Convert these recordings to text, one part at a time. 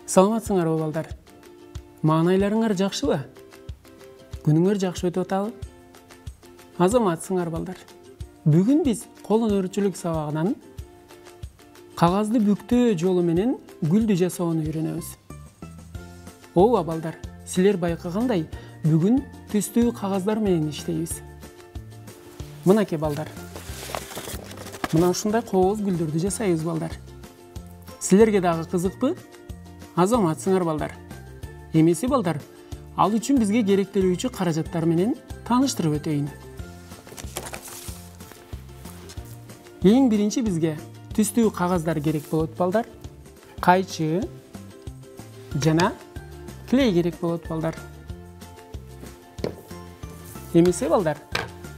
Саламатсыңарбы балдар? Маанайларыңар жакшыбы? Күнүңөр жакшы өтүп атабы? Азаматсыңар балдар. Бүгүн биз кол өнөрчүлүк сабагынан кагазды бүктөө жолу менен гүлдү жасоону үйрөнөбүз. Ооба балдар, силер байкагандай, бүгүн түстүү кагаздар менен иштейбиз. Мынакей балдар. Мына ушундай кооз гүлдөрдү жасайбыз балдар. Силерге дагы кызыкпы? Азаматсыңар балдар. Эмеси балдар, ал үчүн бизге керектелүүчү каражаттар менен тааныштырып өтөйүн. Эң биринчи бизге түстүү кагаздар керек болот балдар. Кайчы жана клей керек болот балдар. Эмесе балдар,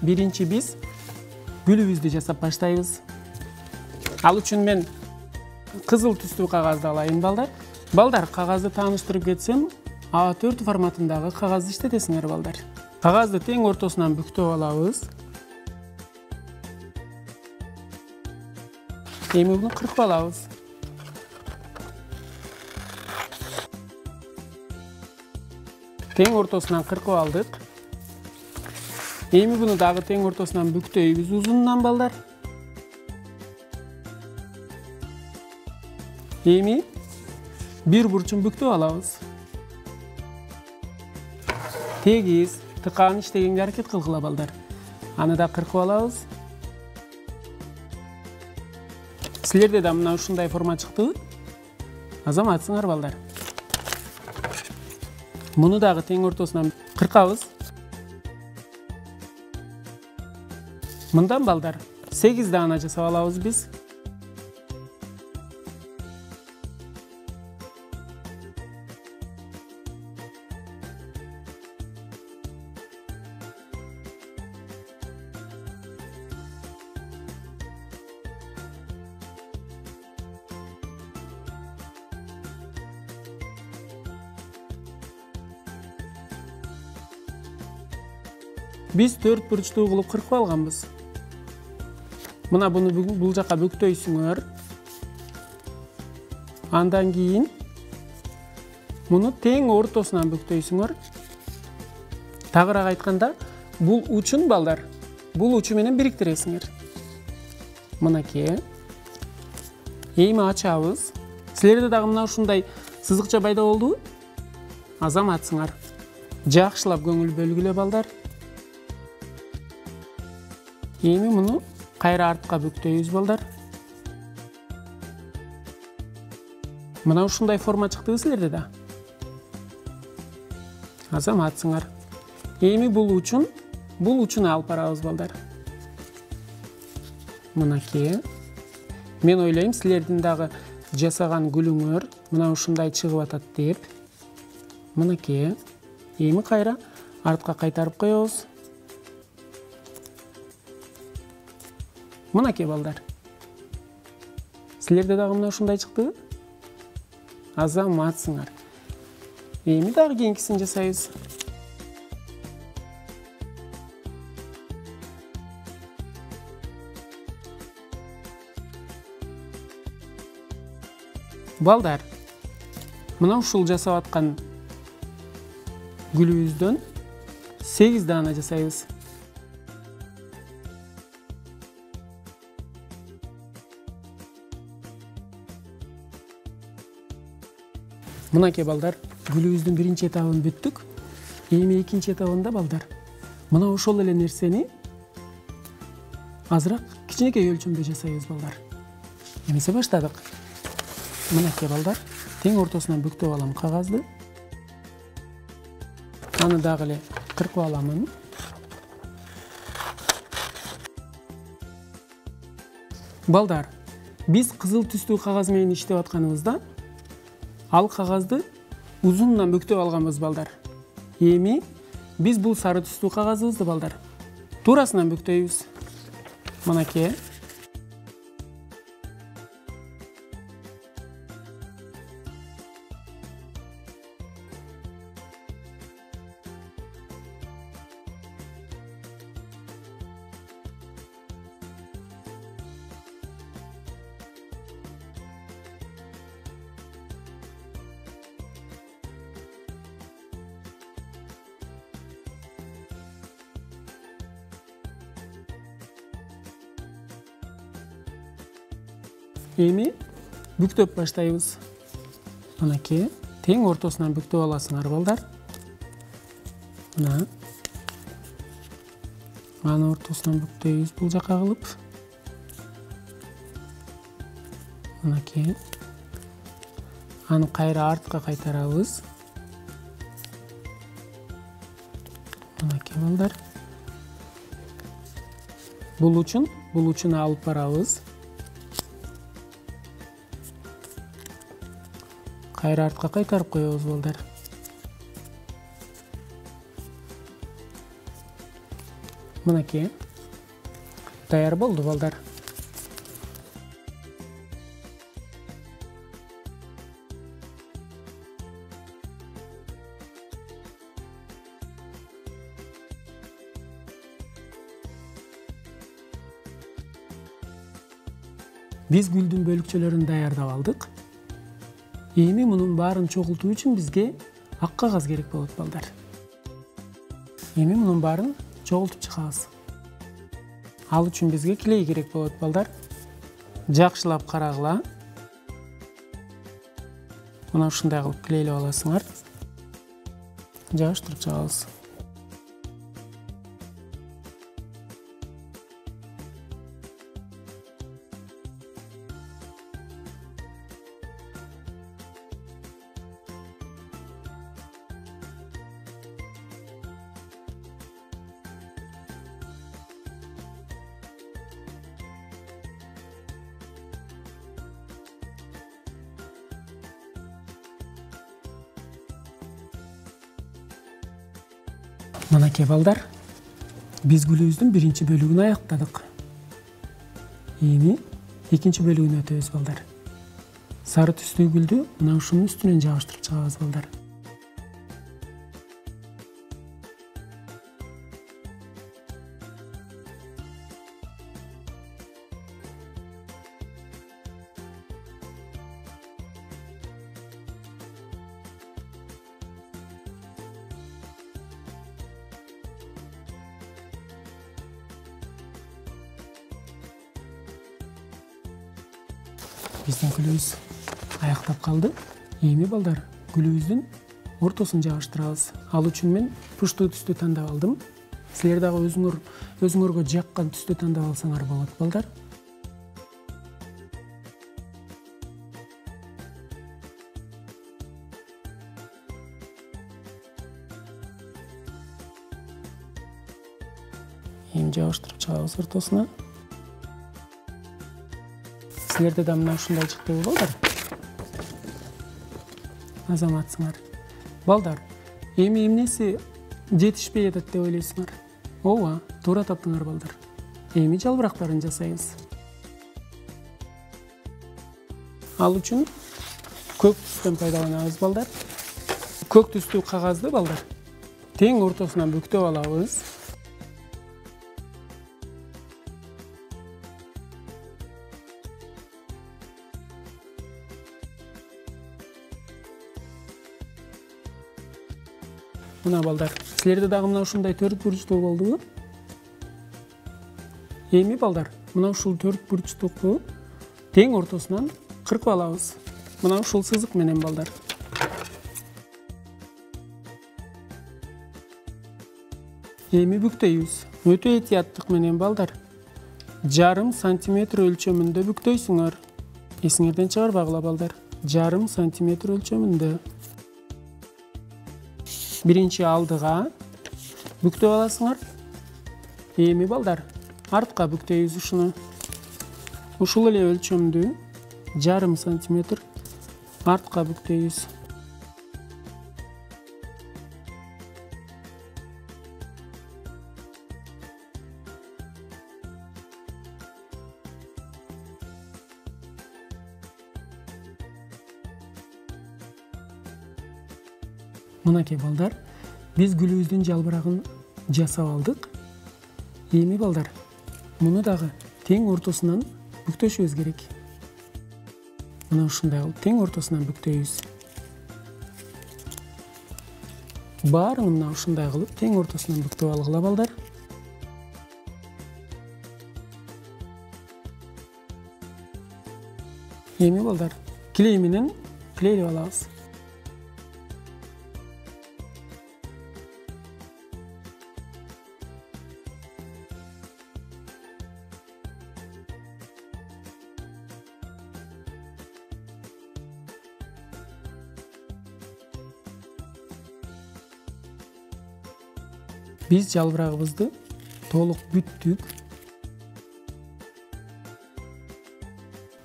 биринчи биз гүлүбүздү жасап баштайбыз. Ал үчүн мен кызыл түстүү кагазды алайын балдар. Балдар, кагазды тааныштырып кетсем, A4 форматындагы кагазды иштетесиңер балдар. Кагазды тең ортосунан бүктөп алабыз. Эми буну кыркып алабыз. Тең ортосунан кыркып алдык. Эми буну дагы тең ортосунан бүктөйбүз узунунан балдар. Эми бир бурчун бүктөп алабыз. Тегиз, тыкаан иштегенге аракет кылгыла балдар. Аны да кыркып алабыз. Силерде да мына ушундай форма чыктыбы? Азаматсыңар балдар. Муну дагы тең ортосунан кыркабыз. Мындан балдар 8 даана жасап алабыз биз. Биз 4 бурчтуу кылып кыркып алганбыз. Мына буну бул жака бүктөйсүңөр. Андан кийин муну тең ортосунан бүктөйсүңөр. Тагыраак айтканда, бул учун балдар, бул учу менен бириктиресиңер. Мынакей. Эми ачабыз. Силерде дагы мына ушундай сызыкча пайда болдубу? Азаматсыңар. Жакшылап көңүл бөлгүлө балдар. Эми муну кайра артка бүктөйбүз балдар. Мына ушундай форма чыктыбы силерде да? Азаматсыңар. Эми бул учуну алып барабыз балдар. Мынакей. Мен ойлойм, силердин дагы жасаган гүлүңөр мына ушундай чыгып атат деп. Мынакей. Эми кайра артка кайтарып коебуз. Мынакей балдар. Силерде дагы мына ушундай чыктыбы? Азаматсыңар. Эми дагы кийинкисин жасайбыз. Балдар, мына ушул жасап аткан гүлүбүздөн 8 даана жасайбыз. Мынакей балдар, гүлүбүздүн биринчи этабын бүттүк. Эми экинчи этабында балдар. Мына ошол эле нерсени азыраак кичинекей өлчөмдө жасайбыз балдар. Эмесе баштадык. Мынакей балдар, тең ортосунан бүктөп алам кагазды. Аны дагы эле кыркып аламын. Балдар, биз кызыл түстүү кагаз менен иштеп атканыбызда ал кагазды узунунан бүктөп алганбыз балдар. Эми биз бул сары түстүү кагазыбызды балдар туурасынан бүктөйбүз. Мынакей. эми бүктөп баштайбыз. Мынакей тең ортосунан бүктөп аласыңар балдар. Мына аны ортосунан бүктөйбүз бул жака кылып. Мынакей аны кайра артка кайтарабыз. Мынакей балдар. Бул учун алып барабыз. Кайра артка кайтарып коебуз балдар. Мынакей даяр болду балдар. Биз гүлдүн бөлүкчөлөрүн даярдап алдык. Эми мунун баарын чогултуу үчүн бизге ак кагаз керек болот балдар. Эми мунун баарын чогултуп чыгабыз. Ал үчүн бизге клей керек болот балдар. Жакшылап карагыла. Мына ушундай кылып клейлеп аласыңар. Жабыштырып чыгабыз. Мынакей балдар, биз гүлүбүздүн биринчи бөлүгүн аяктадык. Эми экинчи бөлүгүнө өтөбүз балдар. Сары түстүү гүлдү мына ушунун үстүнөн жабыштырып чыгабыз балдар. Биздин гүлүбүз аяктап калды. Эми балдар гүлүбүздүн ортосун жабыштырабыз. Ал үчүн мен пуштуу түстү тандап алдым. Силер дагы өзүңөргө жаккан түстү тандап алсаңар болот балдар. Эми жабыштырып чыгабыз ортосуна. Силерде да мына ушундай чыктыбы балдар? Азаматсыңар. Балдар, эми эмнеси жетишпей атат деп ойлойсуңар? Ооба, туура таптыңар балдар. Эми жалбырактарын жасайбыз. Ал үчүн көк түстөн пайдаланабыз балдар. Көк түстүү кагазды балдар тең ортосунан бүктөп алабыз. Мына балдар, силерде дагы мына ушундай төрт бурчтуу болдубу? Эми балдар, мына ушул төрт бурчтукту тең ортосунан кыркып алабыз. Мына ушул сызык менен балдар. Эми бүктөйбүз. Өтө этияттык менен балдар. 0,5 сантиметр өлчөмүндө бүктөйсүңөр. Эсиңерден чыгарбагыла балдар. 0,5 сантиметр өлчөмүндө. Биринчи алдыга бүктөп аласыңар. Эми балдар, артка бүктөйбүз ушуну. Ушул эле өлчөмдү 0,5 сантиметр артка бүктөйбүз. Мынакей балдар, биз гүлүбүздүн жалбырагын жасап алдык. Эми балдар, муну дагы тең ортосунан бүктөшүбүз керек. Мына ушундай кылып тең ортосунан бүктөйбүз. Баарын мына ушундай кылып тең ортосунан бүктөп алгыла балдар. Эми балдар, клей менен клейлеп алабыз. Биз жалбырагыбызды толук бүттүк.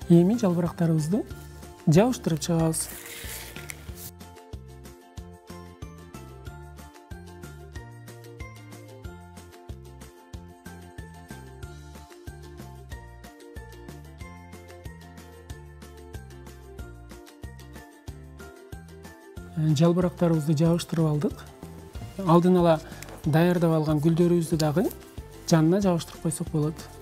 Эми жалбырактарыбызды жабыштырып чыгабыз. Жалбырактарыбызды жабыштырып алдык. Алдын ала даярдап алган гүлдөрүбүздү дагы жанына жабыштырып койсок болот.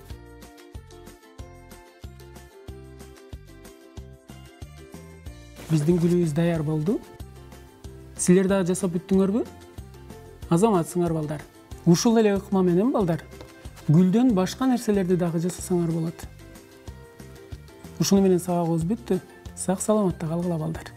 Биздин гүлүбүз даяр болду. Силер дагы жасап бүттүңөрбү? Азаматсыңар балдар. Ушул эле ыкма менен балдар, гүлдөн башка нерселерди дагы жасасаңар болот. Ушуну менен сабагыбыз бүттү. Сак саламатта калгыла балдар.